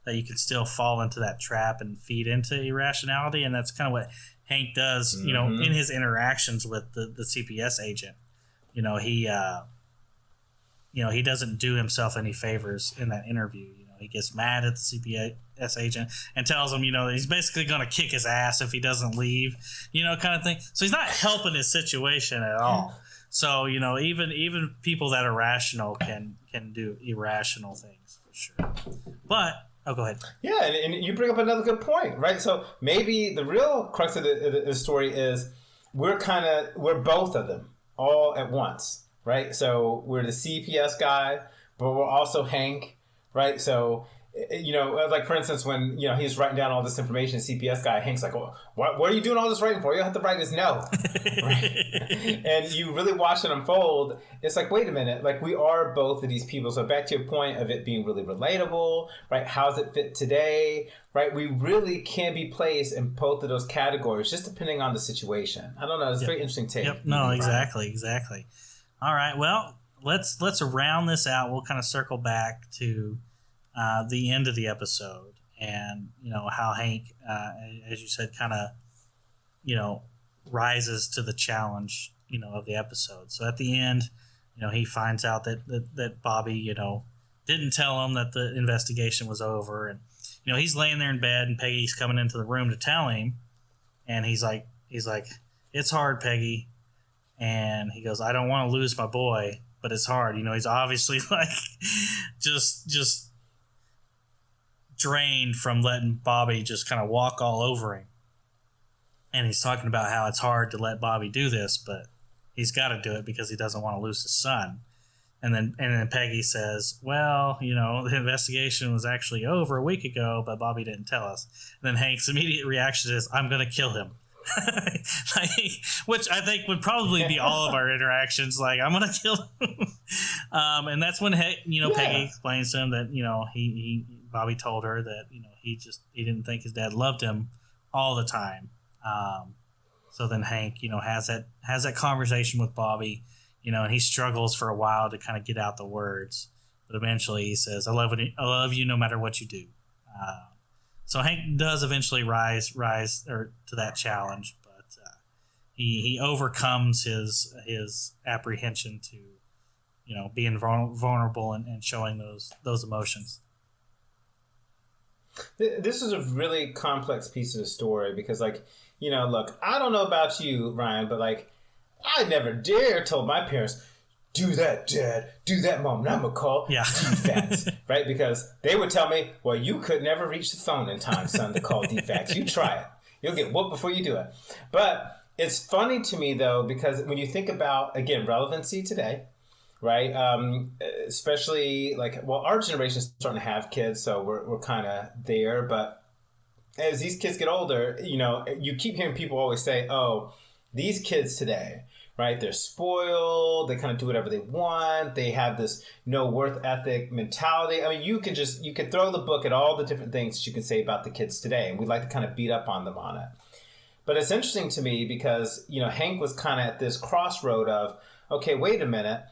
that you can still fall into that trap and feed into irrationality, and that's kind of what Hank does. In his interactions with the CPS agent, he doesn't do himself any favors in that interview. He gets mad at the CPS agent and tells him, he's basically going to kick his ass if he doesn't leave, kind of thing. So he's not helping his situation at all. So, even people that are rational can do irrational things for sure. But, go ahead. Yeah, and you bring up another good point, right? So maybe the real crux of the story is we're both of them all at once, right? So we're the CPS guy, but we're also Hank. Right, so like for instance, when, he's writing down all this information, CPS guy, Hank's like, oh, what are you doing all this writing for? You don't have to write his no. Right? And you really watch it unfold. It's like, wait a minute, like we are both of these people. So back to your point of it being really relatable, right? How's it fit today, right? We really can be placed in both of those categories, just depending on the situation. I don't know. It's a very interesting take. Yep. No, exactly. All right. Well, let's round this out. We'll kind of circle back to the end of the episode, and how Hank, as you said, kind of rises to the challenge of the episode. So at the end, he finds out that Bobby didn't tell him that the investigation was over, and he's laying there in bed, and Peggy's coming into the room to tell him, and he's like it's hard, Peggy, and he goes, I don't want to lose my boy, but it's hard. He's obviously like just drained from letting Bobby just kind of walk all over him. And he's talking about how it's hard to let Bobby do this, but he's got to do it because he doesn't want to lose his son. And then Peggy says, well, the investigation was actually over a week ago, but Bobby didn't tell us. And then Hank's immediate reaction is, I'm going to kill him. Which I think would probably be all of our interactions. Like, I'm going to kill him. And that's when, Peggy explains to him that, Bobby told her that, he didn't think his dad loved him all the time. So then Hank, has that conversation with Bobby, and he struggles for a while to kind of get out the words, but eventually he says, I love you no matter what you do. So Hank does eventually rise to that challenge, but he overcomes his apprehension to, being vulnerable and showing those emotions. This is a really complex piece of the story because, look, I don't know about you, Ryan, but I never dare tell my parents, do that, Dad, do that, Mom, and I'm going to call DFAX, right? Because they would tell me, well, you could never reach the phone in time, son, to call DFAX. You try it. You'll get whooped before you do it. But it's funny to me, though, because when you think about, again, relevancy today, right? Especially our generation is starting to have kids, so we're kind of there. But as these kids get older, you keep hearing people always say, oh, these kids today, right? They're spoiled. They kind of do whatever they want. They have this no worth ethic mentality. I mean, you could throw the book at all the different things that you can say about the kids today, and we'd like to kind of beat up on them on it. But it's interesting to me because, Hank was kind of at this crossroad of, okay, wait a minute.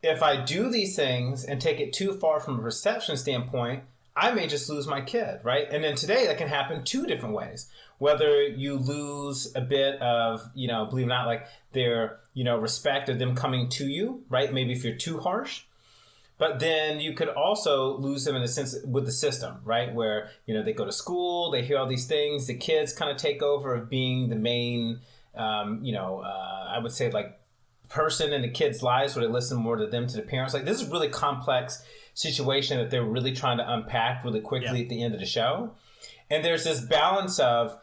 If I do these things and take it too far from a perception standpoint, I may just lose my kid, right? And then today that can happen two different ways. Whether you lose a bit of, believe it or not, their, respect of them coming to you, right? Maybe if you're too harsh. But then you could also lose them in a sense with the system, right? Where, they go to school, they hear all these things, the kids kind of take over of being the main, I would say person in the kids' lives where they listen more to them, to the parents. This is a really complex situation that they're really trying to unpack really quickly at the end of the show. And there's this balance of,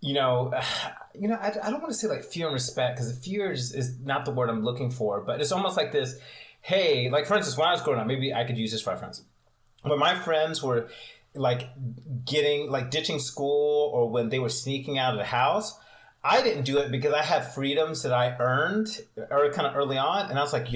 I don't want to say fear and respect, because fear is not the word I'm looking for, but it's almost like this, hey, for instance, when I was growing up, maybe I could use this reference. When my friends were ditching school, or when they were sneaking out of the house, I didn't do it because I had freedoms that I earned or kind of early on. And I was like,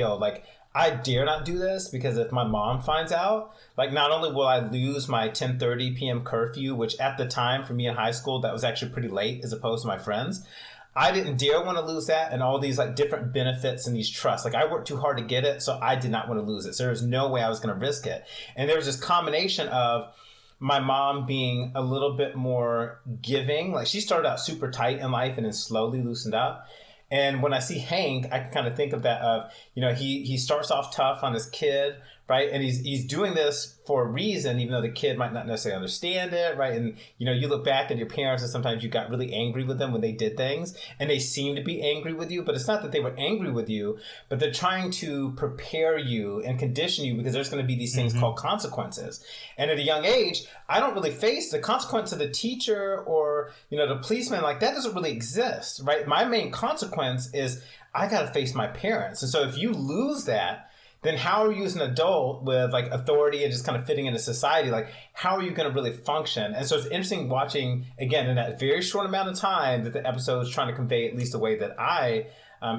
I dare not do this, because if my mom finds out, not only will I lose my 10:30 p.m. curfew, which at the time for me in high school, that was actually pretty late as opposed to my friends. I didn't dare want to lose that, and all these different benefits and these trusts. I worked too hard to get it, so I did not want to lose it. So there was no way I was going to risk it. And there was this combination of my mom being a little bit more giving. She started out super tight in life and then slowly loosened up. And when I see Hank, I can kind of think of that of, he starts off tough on his kid, right? And he's doing this for a reason, even though the kid might not necessarily understand it, right? And, you look back at your parents and sometimes you got really angry with them when they did things, and they seem to be angry with you, but it's not that they were angry with you, but they're trying to prepare you and condition you, because there's going to be these things called consequences. And at a young age, I don't really face the consequence of the teacher or, the policeman. That doesn't really exist, right? My main consequence is I got to face my parents. And so if you lose that, then how are you as an adult with like authority and just kind of fitting into society? Like, how are you going to really function? And so it's interesting watching, again, in that very short amount of time that the episode is trying to convey, at least the way that I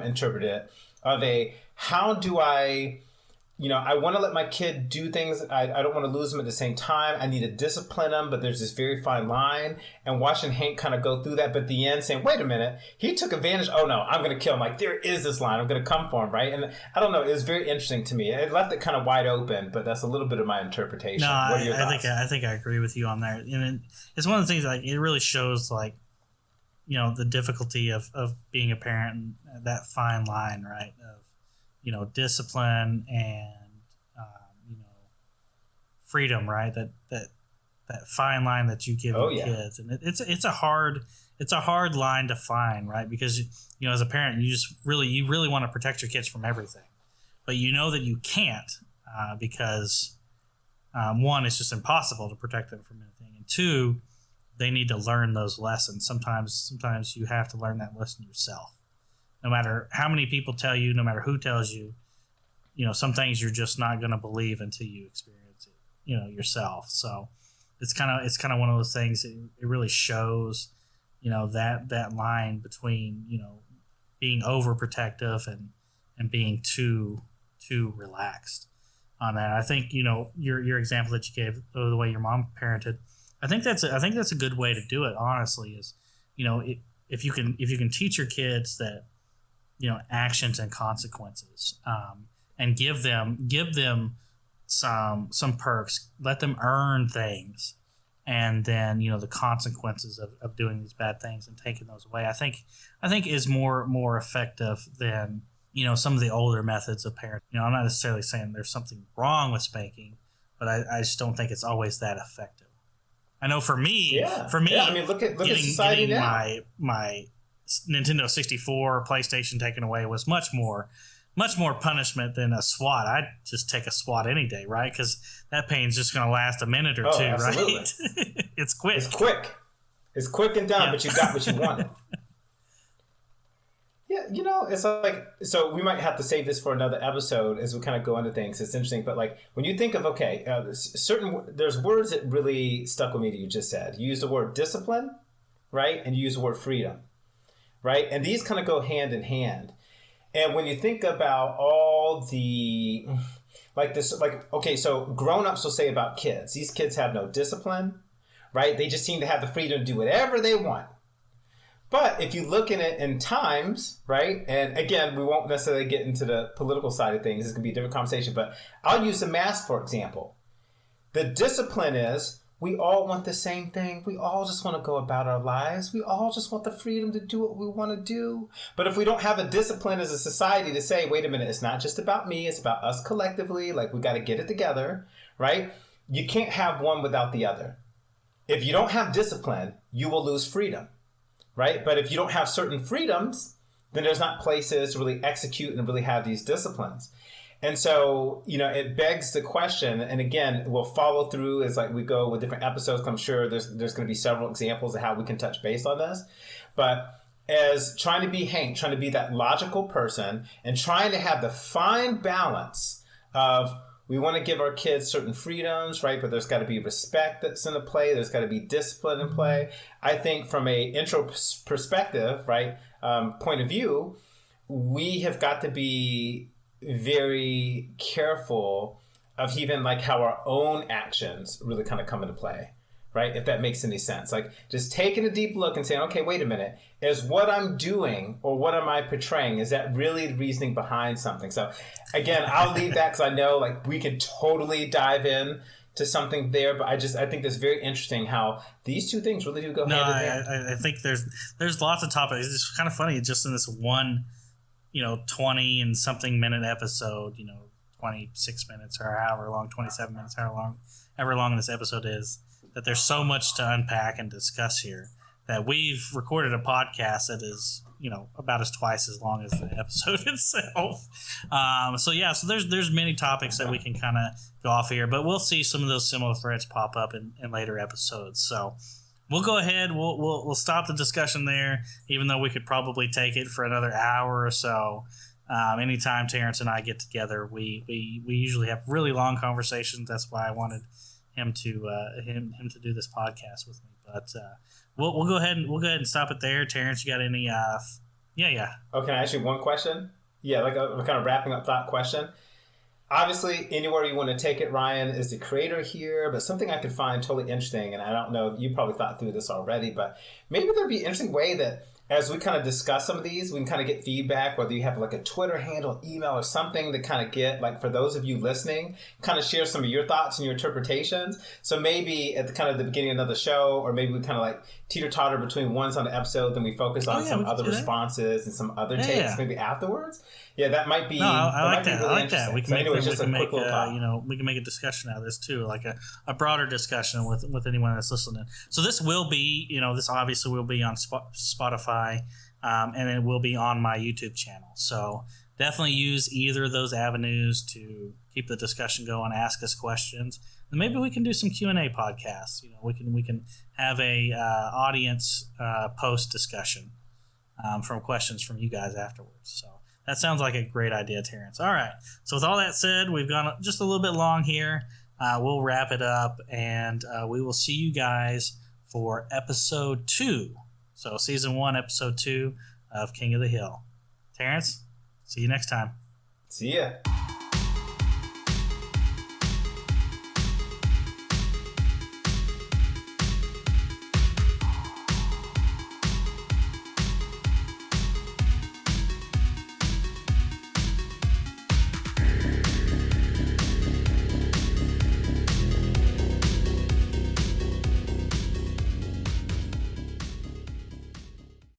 interpret it, of how do I, I want to let my kid do things. I don't want to lose them at the same time. I need to discipline them, but there's this very fine line. And watching Hank kind of go through that, but at the end saying, wait a minute, he took advantage. Oh no, I'm going to kill him. Like, there is this line. I'm going to come for him, right? And I don't know. It was very interesting to me. It left it kind of wide open, but that's a little bit of my interpretation. No, what are your thoughts? I think I agree with you on that. And it's one of the things, like, it really shows, like, the difficulty of being a parent and that fine line, right? Of, discipline and, freedom, right? That fine line that you give your kids. And it's a hard line to find, right? Because, as a parent, you really want to protect your kids from everything, but you know that you can't, because, one, it's just impossible to protect them from anything. And two, they need to learn those lessons. Sometimes you have to learn that lesson yourself. No matter how many people tell you, no matter who tells you, some things you're just not going to believe until you experience it, yourself. So it's kind of one of those things that it really shows, that line between, being overprotective and being too relaxed on that. I think, your example that you gave of the way your mom parented, I think that's a good way to do it. Honestly, is, if you can teach your kids that, actions and consequences, and give them some perks, let them earn things, and then the consequences of doing these bad things and taking those away. I think is more effective than some of the older methods of parenting. I'm not necessarily saying there's something wrong with spanking, but I just don't think it's always that effective. I know for me, I mean, look at society now. My Nintendo 64 PlayStation taken away was much more punishment than a swat. I'd just take a swat any day, right? Because that pain's just going to last a minute or two, absolutely. Right? It's quick. It's quick and done, but you got what you wanted. Yeah, it's like, so we might have to save this for another episode as we kind of go into things. It's interesting, but like when you think of, there's words that really stuck with me that you just said. You used the word discipline, right? And you used the word freedom, right? And these kind of go hand in hand. And when you think about all the, so grown-ups will say about kids, these kids have no discipline, right? They just seem to have the freedom to do whatever they want. But if you look in it in times, right, and again, we won't necessarily get into the political side of things. This can be a different conversation, but I'll use the mask, for example. The discipline is we all want the same thing. We all just want to go about our lives. We all just want the freedom to do what we want to do. But if we don't have a discipline as a society to say, wait a minute, it's not just about me, it's about us collectively, like we got to get it together, right? You can't have one without the other. If you don't have discipline, you will lose freedom. Right? But if you don't have certain freedoms, then there's not places to really execute and really have these disciplines. And so, it begs the question, and again, we'll follow through as like we go with different episodes. I'm sure there's going to be several examples of how we can touch base on this. But as trying to be Hank, trying to be that logical person and trying to have the fine balance of we want to give our kids certain freedoms, right? But there's got to be respect that's in the play. There's got to be discipline in play. I think from a intro perspective, right, point of view, we have got to be very careful of even like how our own actions really kind of come into play, right? If that makes any sense. Like just taking a deep look and saying, okay, wait a minute, is what I'm doing or what am I portraying, is that really the reasoning behind something? So again, I'll leave that because I know like we could totally dive in to something there, but I think that's very interesting how these two things really do go hand in hand. I think there's lots of topics. It's kind of funny just in this one, 20 and something minute episode, 26 minutes or however long, 27 minutes, however long this episode is, that there's so much to unpack and discuss here that we've recorded a podcast that is, about as twice as long as the episode itself. So there's many topics that we can kind of go off here, but we'll see some of those similar threads pop up in later episodes. So we'll go ahead. We'll stop the discussion there, even though we could probably take it for another hour or so. Anytime Terrence and I get together, we usually have really long conversations. That's why I wanted him to do this podcast with me. But we'll go ahead and stop it there. Terrence, you got any? Yeah. Oh, can I ask you one question? Yeah, like a kind of wrapping up thought question. Obviously, anywhere you want to take it, Ryan is the creator here, but something I could find totally interesting, and I don't know, you probably thought through this already, but maybe there'd be an interesting way that as we kind of discuss some of these, we can kind of get feedback, whether you have like a Twitter handle, email, or something to kind of get, like for those of you listening, kind of share some of your thoughts and your interpretations. So maybe at the kind of the beginning of another show, or maybe we kind of like teeter-totter between ones on the episode, then we focus on some other responses and some other takes maybe afterwards. Yeah, that might be. No, I like that. Really I like that. We can make, just a quick little talk. We can make a discussion out of this too, like a broader discussion with anyone that's listening. So this will be, this obviously will be on Spotify, and it will be on my YouTube channel. So definitely use either of those avenues to keep the discussion going. Ask us questions, and maybe we can do some Q&A podcasts. We can have a audience post discussion from questions from you guys afterwards. So. That sounds like a great idea, Terrence. All right. So with all that said, we've gone just a little bit long here. We'll wrap it up, and we will see you guys for episode 2. So season 1, episode 2 of King of the Hill. Terrence, see you next time. See ya.